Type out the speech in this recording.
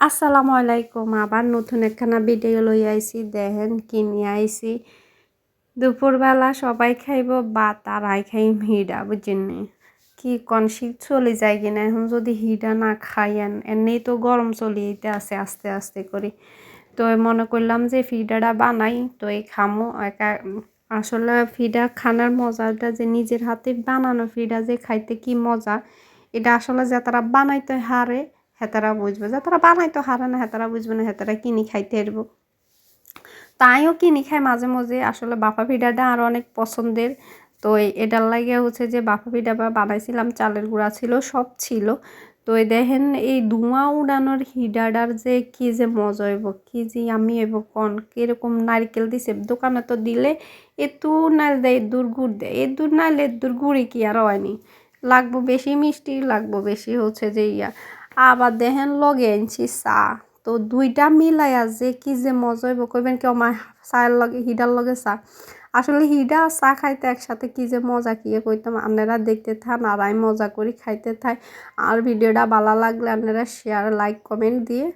আসসালামু আলাইকুম। আবার নতুন একখানা ভিডিও লই আইছি। দেখেন কি নিয়ে আইছি। দুপুরবেলা সবাই খাইব ভাত আর আই খাইম হিডা বুঝছেননি। কি কন শীত চলে যায় কিনা এখন যদি হিডা না খাইয়েন এমনি তো গরম চলিয়েতে আছে আস্তে আস্তে করে। তো মনে করলাম যে ফিডাটা বানাই তো এই খামো একা। আসলে ফিডা খানার মজাটা যে নিজের হাতে বানানো ফিডা যে খাইতে কি মজা, এটা আসলে যে তারা বানাইতে হারে হেতারা বুঝবে, যে তারা বানাইতে হারে না হেতারা বুঝবে না, হেতারা কিনি খাইতে হারবো। তাইও কিনি খাই মাঝে মাঝে। আসলে বাফা পিঠাটা আরও অনেক পছন্দের। তো এটার লাগে হচ্ছে যে বাফা পিঠা বানাইছিলাম, চালের গুঁড়া ছিল, সব ছিল। তো এই দেখেন এই ধোঁয়া উড়ানোর হিডাডার যে কি যে মজা হইব, কি যে আমি হইব কন কিরকম নারকেল দিছে দোকানে তো দিলে এতু নাল দেয় এদুর গুড় দেয়, এদুর নাইলে এদুর গুড়ি কি আর হয়নি, লাগবো বেশি মিষ্টি, লাগবো বেশি হচ্ছে যে ইয়া। আবার দেখেন লগে আনছি চা। তো দুইটা মিলাইয়া যে কি যে মজা হইব কইবেন কি আমার চায়ের লগে হিডার লগে চা। আসলে হিডা আর চা খাইতে একসাথে কি যে মজা কি কইতাম। আপনারা দেখতে থান আর আমি মজা করি খাইতে থাই। আর ভিডিওটা ভালো লাগলে আপনারা শেয়ার লাইক কমেন্ট দিয়ে